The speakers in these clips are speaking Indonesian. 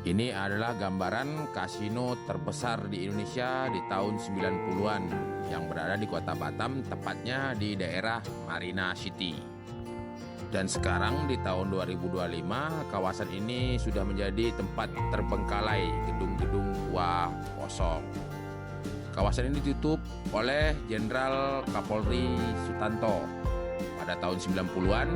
Ini adalah gambaran kasino terbesar di Indonesia di tahun 90-an yang berada di kota Batam, tepatnya di daerah Marina City. Dan sekarang di tahun 2025, kawasan ini sudah menjadi tempat terbengkalai gedung-gedung tua kosong. Kawasan ini ditutup oleh Jenderal Kapolri Sutanto pada tahun 90-an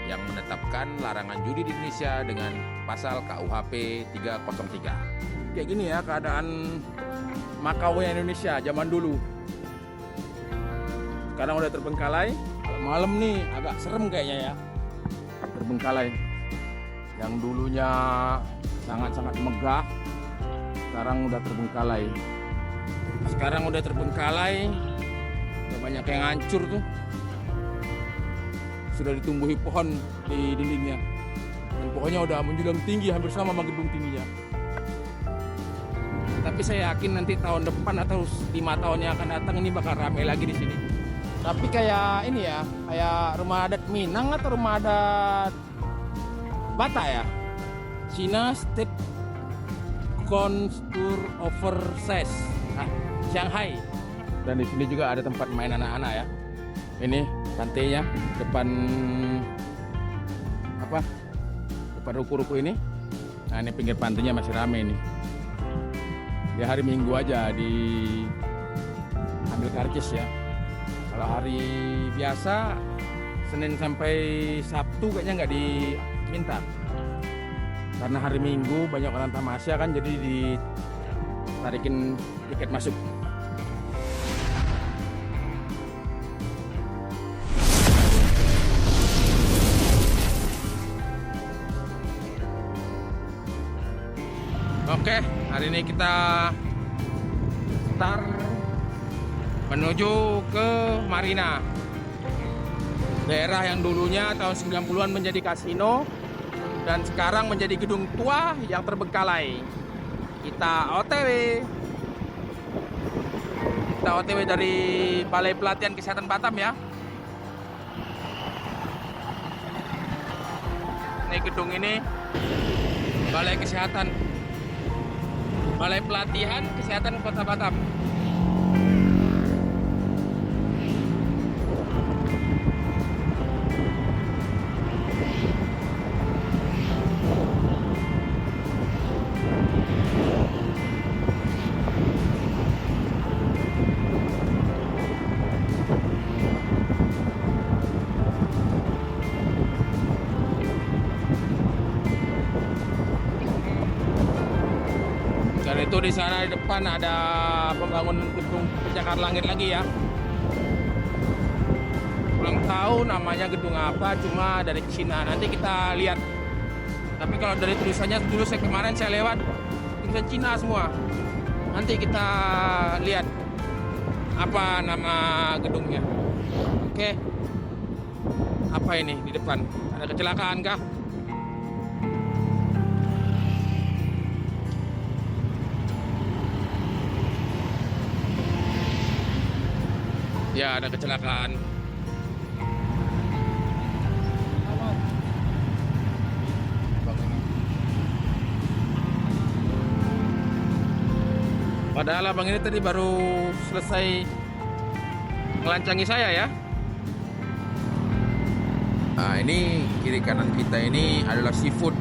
yang menetapkan larangan judi di Indonesia dengan pasal KUHP 303. Kayak gini ya keadaan Makau-nya Indonesia zaman dulu. Sekarang udah terbengkalai. Kalau malam nih agak serem kayaknya ya. Terbengkalai. Yang dulunya sangat-sangat megah, sekarang udah terbengkalai. Udah banyak yang hancur tuh. Sudah ditumbuhi pohon di dindingnya, dan pohonnya udah menjulang tinggi hampir sama gedung tingginya. Tapi saya yakin nanti tahun depan atau 5 tahun yang akan datang ini bakal ramai lagi di sini. Tapi kayak ini ya, kayak rumah adat Minang atau rumah adat Batak ya, China State Contour Oversize, Shanghai. Dan di sini juga ada tempat main anak-anak ya. Ini pantainya depan ruko-ruko ini. Nah, ini pinggir pantainya masih ramai nih. Di hari Minggu aja di ambil karcis ya. Kalau hari biasa Senin sampai Sabtu kayaknya nggak diminta. Karena hari Minggu banyak orang tamasya kan, jadi ditarikin tiket masuk. Oke, hari ini kita start menuju ke Marina. Daerah yang dulunya tahun 90-an menjadi kasino dan sekarang menjadi gedung tua yang terbengkalai. Kita OTW dari Balai Pelatihan Kesehatan Batam ya. Ini gedung ini Balai Pelatihan Kesehatan Kota Batam. Dan itu di sana di depan ada pembangunan gedung pencakar langit lagi ya. Kurang tahu namanya gedung apa, cuma dari Cina. Nanti kita lihat. Tapi kalau dari tulisannya dulu kemarin saya lewat tulisan Cina semua. Nanti kita lihat apa nama gedungnya. Oke. Apa ini di depan? Ada kecelakaan kah? Ya, ada kecelakaan. Padahal abang ini tadi baru selesai melancangi saya ya. Nah, ini kiri kanan kita ini adalah seafood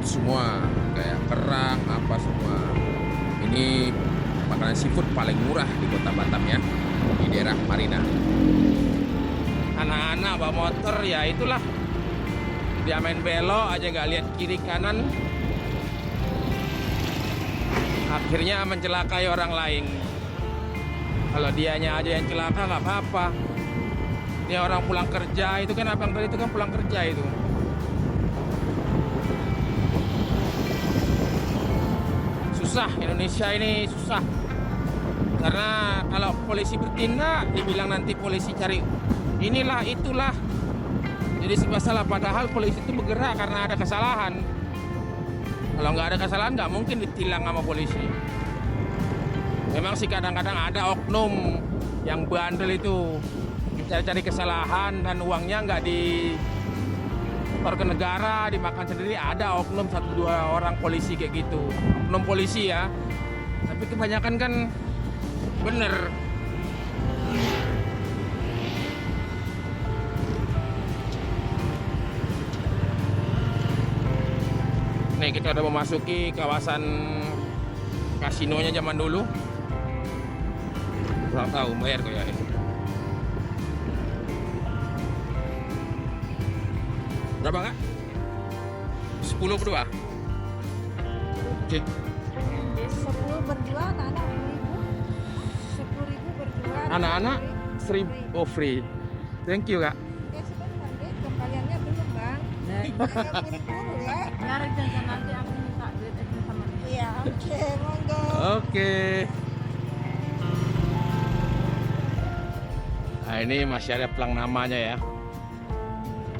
semua, kayak kerang apa semua. Ini makanan seafood paling murah di kota Batam ya, di daerah Marina. Anak-anak bawa motor ya itulah, dia main belok aja nggak lihat kiri kanan, akhirnya mencelakai orang lain. Kalau dianya aja yang celaka nggak apa-apa, dia orang pulang kerja itu kan, abang tadi itu kan pulang kerja itu. Susah, Indonesia ini susah. Karena kalau polisi bertindak, dibilang nanti polisi cari inilah itulah. Jadi serba salah, padahal polisi itu bergerak karena ada kesalahan. Kalau nggak ada kesalahan nggak mungkin ditilang sama polisi. Memang sih kadang-kadang ada oknum yang bandel itu cari-cari kesalahan dan uangnya nggak setor ke negara, dimakan sendiri. Ada oknum 1-2 orang polisi kayak gitu, oknum polisi ya, tapi kebanyakan kan bener. Nih kita udah memasuki kawasan kasinonya zaman dulu. Kurang tahu bayar kok ya. Berapa kak? 10 berdua? Oke. 10 berdua, anak-anak 10.000. 10.000 berdua. Anak-anak 1.000. Oh free. Thank you kak. Ya sebentar deh, kembaliannya belum bang. Jangan buru-buru ya. Ya rencana nanti aku minta duit itu sama dia. Iya, oke, monggo. Oke. Nah ini masih ada pelang namanya ya.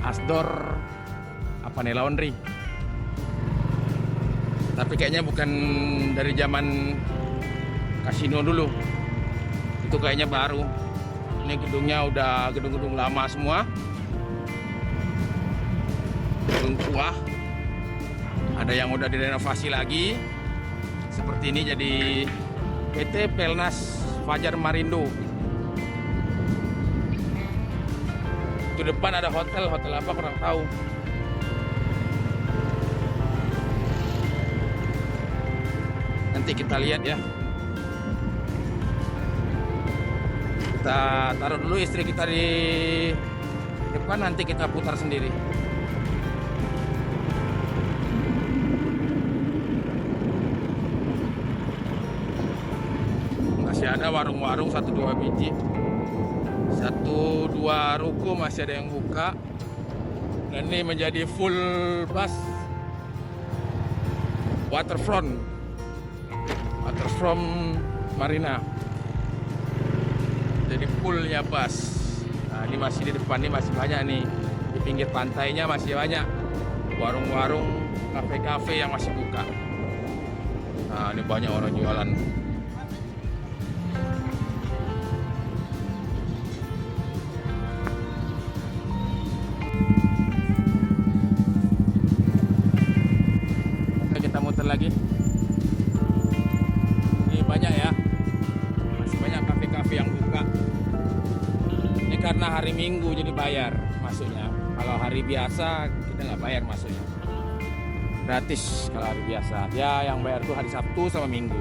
Asdor apa nih, laundry. Tapi kayaknya bukan dari zaman kasino dulu. Itu kayaknya baru. Ini gedungnya udah gedung-gedung lama semua. Gedung tua. Ada yang udah direnovasi lagi. Seperti ini jadi PT Pelnas Fajar Marindo. Itu depan ada hotel apa kurang tahu. Nanti kita lihat ya. Kita taruh dulu istri kita di depan, nanti kita putar sendiri. Masih ada warung-warung 1-2 biji. 1-2 ruko masih ada yang buka. Dan ini menjadi full bus waterfront Marina. Jadi fullnya bus. Nah ini masih di depan, ini masih banyak nih. Di pinggir pantainya masih banyak warung-warung, kafe-kafe yang masih buka. Nah ini banyak orang jualan. Kita muter lagi. Ini banyak ya, masih banyak kafe-kafe yang buka. Ini karena hari Minggu jadi bayar masuknya. Kalau hari biasa kita nggak bayar masuknya, gratis kalau hari biasa. Ya yang bayar tuh hari Sabtu sama Minggu.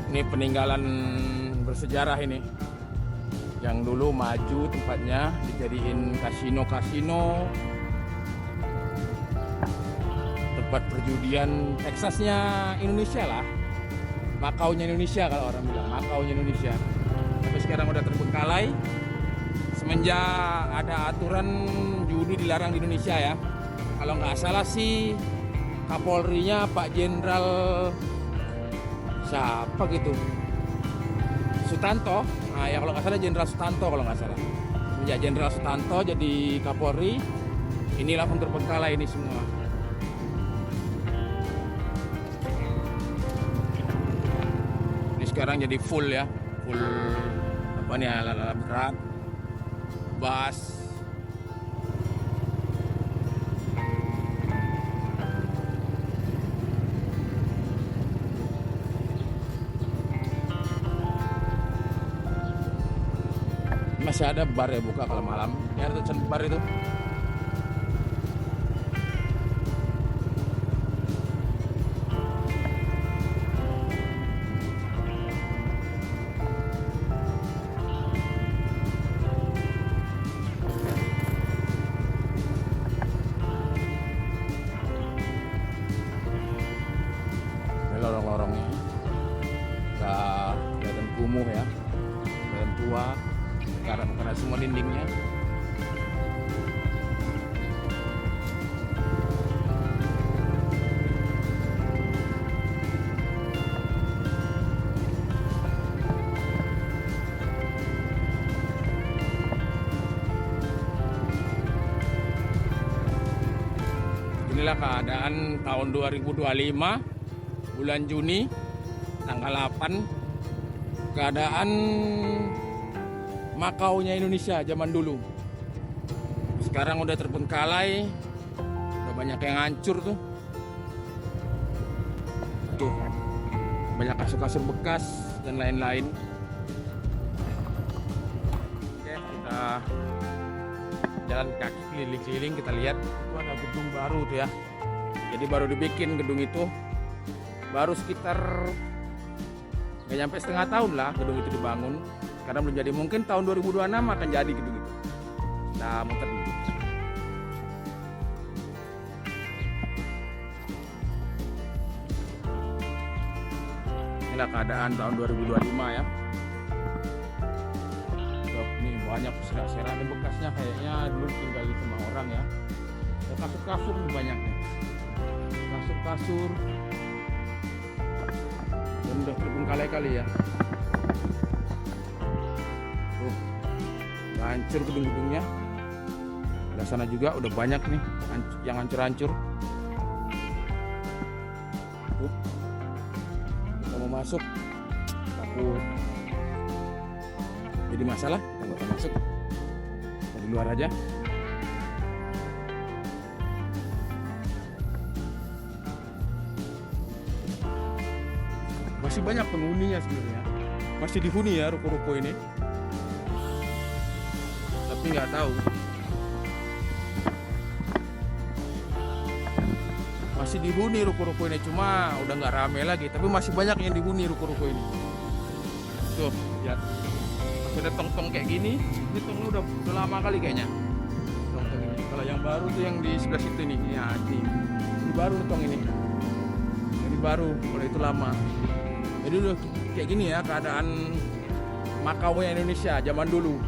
Ini peninggalan bersejarah ini, yang dulu maju tempatnya dijadiin kasino, tempat perjudian Texasnya Indonesia lah, Makaunya Indonesia kalau orang bilang, Makaunya Indonesia. Tapi sekarang udah terbengkalai semenjak ada aturan judi dilarang di Indonesia ya. Kalau nggak salah sih Kapolrinya Pak Jenderal siapa gitu, Sutanto. Nah ya kalau nggak salah Jenderal Sutanto kalau nggak salah. Sejak Jenderal Sutanto jadi Kapolri, inilah pun terbengkalai ini semua. Ini sekarang jadi full ya, full apa nih, alat-alat berat, bus. Masih ada bar ya buka kalau malam. Ya ada tulisan bar itu. Ini lorong-lorongnya. Udah kelihatan kumuh ya. Kelihatan tua. Karena semua dindingnya. Inilah keadaan tahun 2025 bulan Juni tanggal 8. Keadaan Makaunya Indonesia zaman dulu. Sekarang udah terbengkalai, udah banyak yang hancur tuh. Tuh, banyak kasur-kasur bekas dan lain-lain. Oke, kita jalan kaki keliling-keliling, kita lihat itu ada gedung baru tuh ya. Jadi baru dibikin gedung itu, baru sekitar nggak nyampe setengah tahun lah gedung itu dibangun. Karena belum jadi, mungkin tahun 2026 akan jadi gedung itu. Nah, muter dulu. Inilah keadaan tahun 2025 ya. Ini banyak serak-serak bekasnya, kayaknya dulu tinggal sama orang ya. Ada kasur-kasur banyak nih. Kasur-kasur. Dan udah terbengkalai kali ya. Tuh, hancur gedung-gedungnya. Di sana juga udah banyak nih yang hancur-hancur. Tuh, kita mau masuk, takut jadi masalah, kita nggak usah masuk, kita di luar aja. Masih banyak penghuninya sebenarnya, masih dihuni ya ruko-ruko ini, tapi nggak tahu. Masih dihuni ruko-ruko ini, cuma udah nggak rame lagi, tapi masih banyak yang dihuni ruko-ruko ini. Tuh, lihat. Ada tong-tong kayak gini, ini tongnya udah lama kali kayaknya. Tong-tong ini. Kalau yang baru tuh yang di sebelah situ nih, ya ini baru tong ini. Ini baru, kalau itu lama. Jadi udah kayak gini ya keadaan Makaunya Indonesia zaman dulu.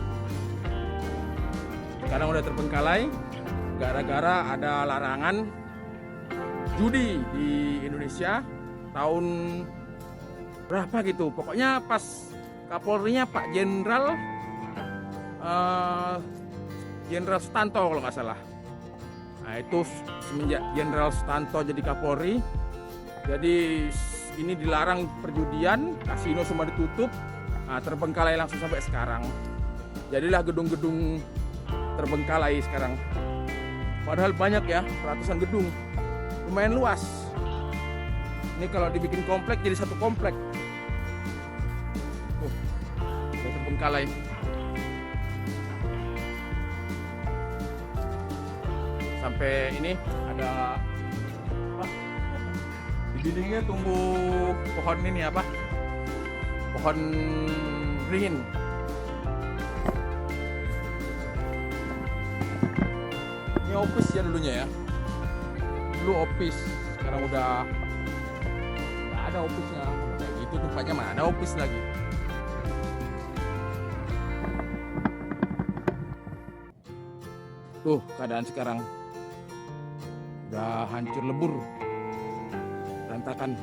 Sekarang udah terbengkalai gara-gara ada larangan judi di Indonesia tahun berapa gitu. Pokoknya pas Kapolrinya Pak Jenderal Sutanto kalau nggak salah. Nah itu semenjak Jenderal Sutanto jadi Kapolri, jadi ini dilarang perjudian, kasino semua ditutup, nah, terbengkalai langsung sampai sekarang. Jadilah gedung-gedung terbengkalai sekarang. Padahal banyak ya, ratusan gedung, lumayan luas. Ini kalau dibikin komplek jadi satu komplek. Terbengkalai. Sampai ini ada apa? Di dindingnya tumbuh pohon ini apa? Pohon beringin. Ini office ya dulunya ya. Dulu office, sekarang udah nggak ada office-nya. Kayak gitu tempatnya mana ada office lagi. Tuh keadaan sekarang udah hancur lebur, berantakan.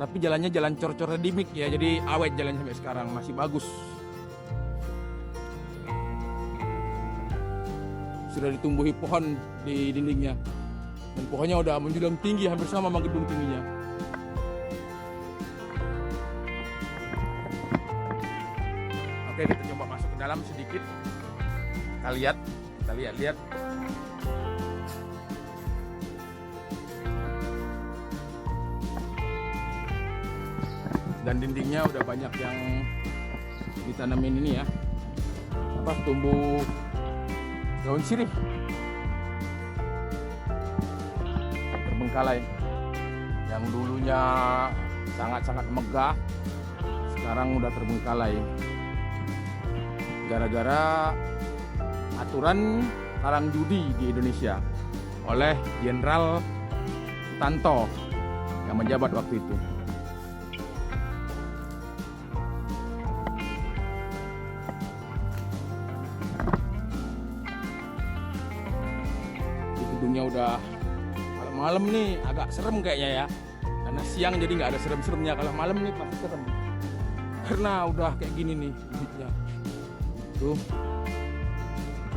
Tapi jalannya jalan cor-cor redimik ya, jadi awet jalannya sampai sekarang, masih bagus. Sudah ditumbuhi pohon di dindingnya, dan pohonnya udah menjulang tinggi, hampir sama sama gedung tingginya. Oke, kita coba masuk ke dalam sedikit. Kita lihat. Dan dindingnya udah banyak yang ditanamin ini ya. Apa tumbuh daun sirih. Terbengkalai. Yang dulunya sangat-sangat megah, sekarang udah terbengkalai. Gara-gara aturan larang judi di Indonesia oleh Jenderal Sutanto yang menjabat waktu itu. Di gedungnya udah kalau malam nih agak serem kayaknya ya, karena siang jadi nggak ada serem-seremnya. Kalau malam nih pasti serem karena udah kayak gini nih wujudnya. Tuh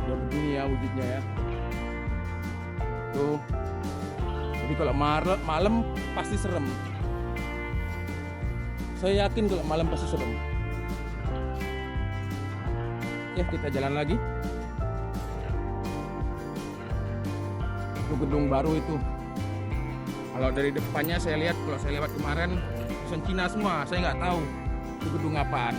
udah begini ya wujudnya ya. Tuh. Jadi kalau malam pasti serem. Saya yakin kalau malam pasti serem. Ya, kita jalan lagi. Itu gedung baru itu. Kalau dari depannya saya lihat, kalau saya lewat kemarin tulisan Cina semua, saya nggak tahu itu gedung apaan.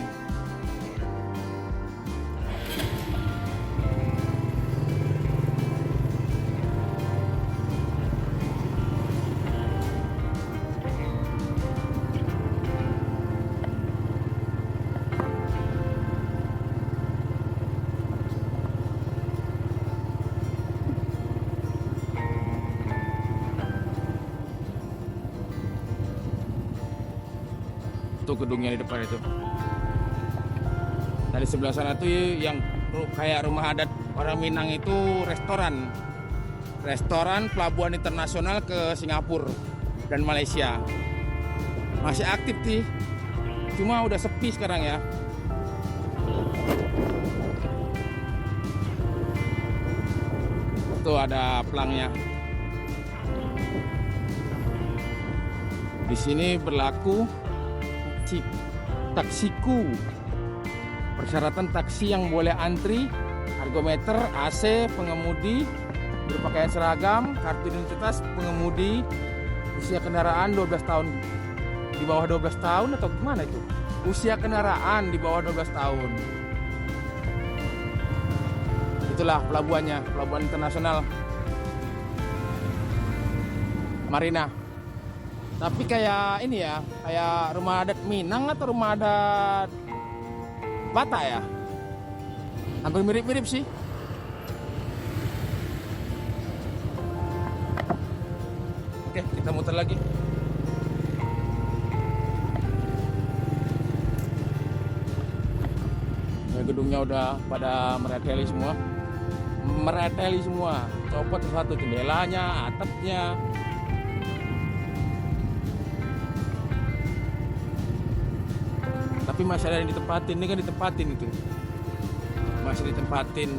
Itu gedungnya di depan itu. Dari sebelah sana tuh yang kayak rumah adat orang Minang itu restoran. Restoran pelabuhan internasional ke Singapura dan Malaysia. Masih aktif sih. Cuma udah sepi sekarang ya. Tuh ada pelangnya. Di sini berlaku taksiku. Persyaratan taksi yang boleh antri, argometer, AC, pengemudi, berpakaian seragam, kartu identitas pengemudi, usia kendaraan 12 tahun. Di bawah 12 tahun atau gimana itu? Usia kendaraan di bawah 12 tahun. Itulah pelabuhannya, pelabuhan internasional Marina. Tapi kayak ini ya, kayak rumah adat Minang atau rumah adat Batak ya. Hampir mirip-mirip sih. Oke, kita muter lagi. Gedungnya udah pada mereteli semua. Copot satu jendelanya, atapnya. Tapi masih ada yang ditempatin, ini kan ditempatin itu. Masih ditempatin.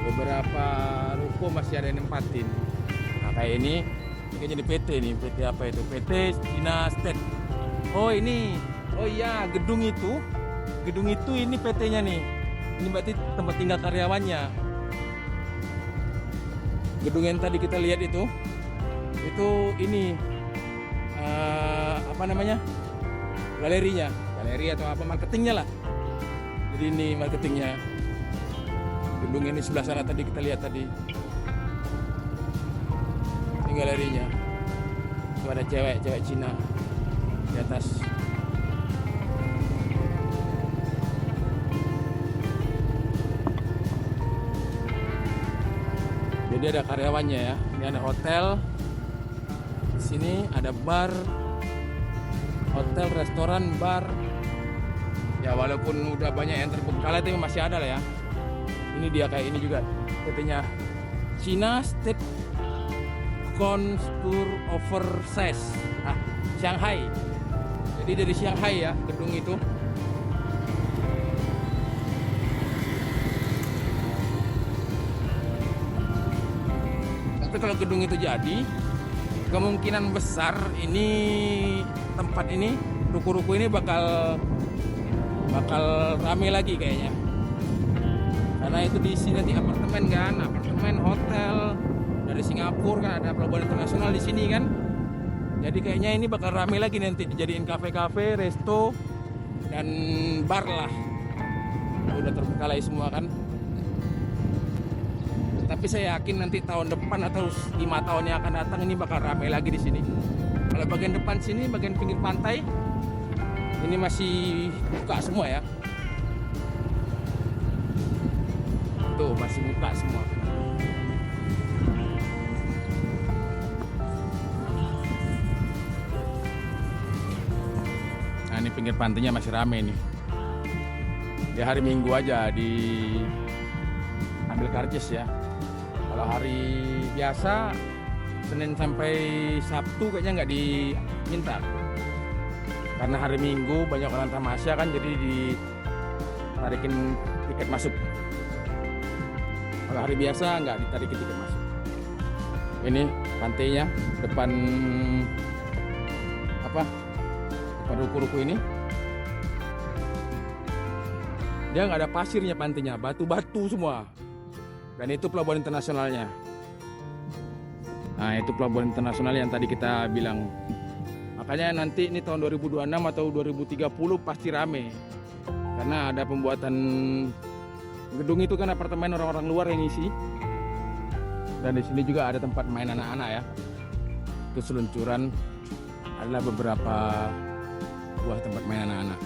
Beberapa ruko masih ada yang nempatin. Nah kayak ini jadi PT nih, PT apa itu? PT China State. Oh ini, oh iya gedung itu ini PT-nya nih. Ini berarti tempat tinggal karyawannya. Gedung yang tadi kita lihat itu ini apa namanya? Galeri atau apa, marketingnya lah. Jadi ini marketingnya. Gedung ini sebelah sana tadi kita lihat tadi. Ini galerinya. Itu ada cewek Cina di atas. Jadi ada karyawannya ya. Ini ada hotel. Di sini ada bar. Hotel, restoran, bar. Ya walaupun udah banyak yang terbengkalai tapi masih ada lah ya. Ini dia kayak ini juga katanya China State Contour Oversize Shanghai. Jadi dari Shanghai ya gedung itu. Tapi kalau gedung itu jadi, kemungkinan besar ini tempat ini, ruko-ruko ini bakal rame lagi kayaknya. Karena itu diisi nanti apartemen kan, apartemen, hotel. Dari Singapura kan ada pelabuhan internasional di sini kan. Jadi kayaknya ini bakal rame lagi nanti dijadiin kafe-kafe, resto dan bar lah. Udah terbengkalai semua kan. Tapi saya yakin nanti tahun depan atau 5 tahun yang akan datang ini bakal ramai lagi di sini. Kalau bagian depan sini, bagian pinggir pantai, ini masih buka semua ya. Tuh masih buka semua. Nah ini pinggir pantainya masih ramai nih. Di hari Minggu aja di ambil karcis ya. Kalau hari biasa Senin sampai Sabtu kayaknya nggak diminta. Karena hari Minggu banyak orang tamasya kan, jadi ditarikin tiket masuk. Kalau hari biasa nggak ditarikin tiket masuk. Ini pantainya depan apa? Depan ruko-ruko ini. Dia nggak ada pasirnya pantainya, batu-batu semua. Dan itu pelabuhan internasionalnya. Nah, itu pelabuhan internasional yang tadi kita bilang. Makanya nanti ini tahun 2026 atau 2030 pasti rame. Karena ada pembuatan gedung itu kan apartemen orang-orang luar yang isi. Dan di sini juga ada tempat main anak-anak ya. Itu seluncuran adalah beberapa buah tempat main anak-anak.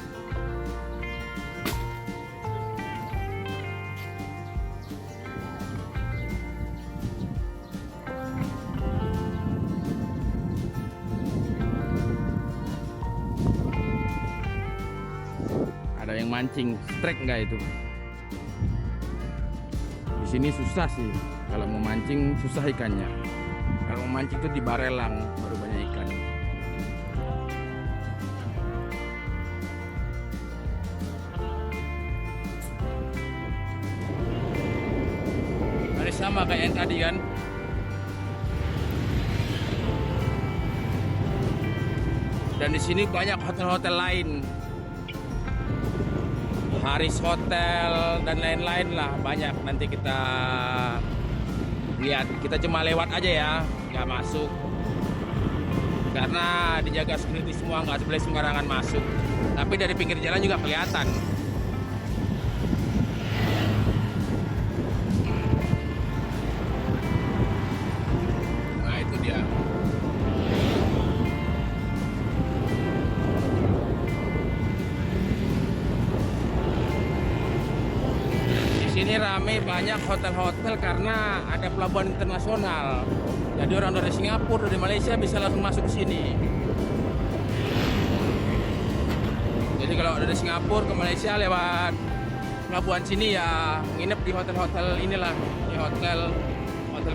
Ada yang mancing strike nggak itu? Di sini susah sih. Kalau mau mancing susah ikannya. Kalau mau mancing tuh di Barelang baru banyak ikan. Ini sama kayak yang tadi kan. Dan di sini banyak hotel-hotel lain. Haris Hotel dan lain-lain lah, banyak. Nanti kita lihat, kita cuma lewat aja ya, nggak masuk karena dijaga security semua, nggak boleh sembarangan masuk. Tapi dari pinggir jalan juga kelihatan. Nah itu dia. Ini rame, banyak hotel-hotel karena ada pelabuhan internasional. Jadi orang dari Singapura, dari Malaysia bisa langsung masuk ke sini. Jadi kalau dari Singapura ke Malaysia lewat pelabuhan sini ya nginep di hotel-hotel inilah, di hotel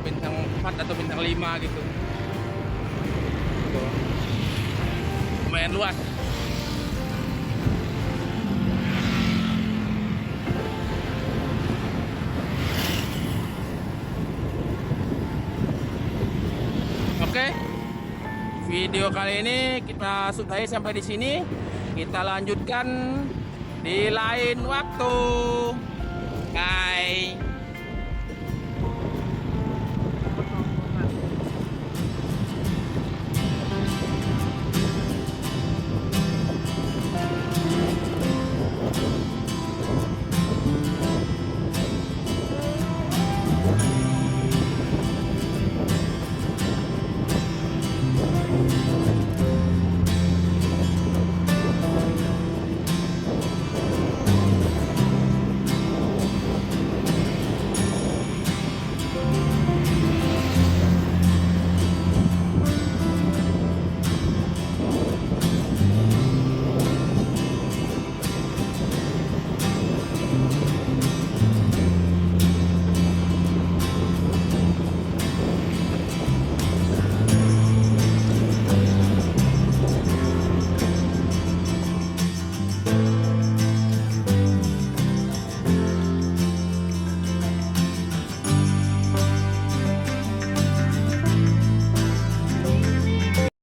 bintang 4 atau bintang 5 gitu. Tuh. Lumayan luas. Oke, video kali ini kita sudahi sampai di sini. Kita lanjutkan di lain waktu. Bye.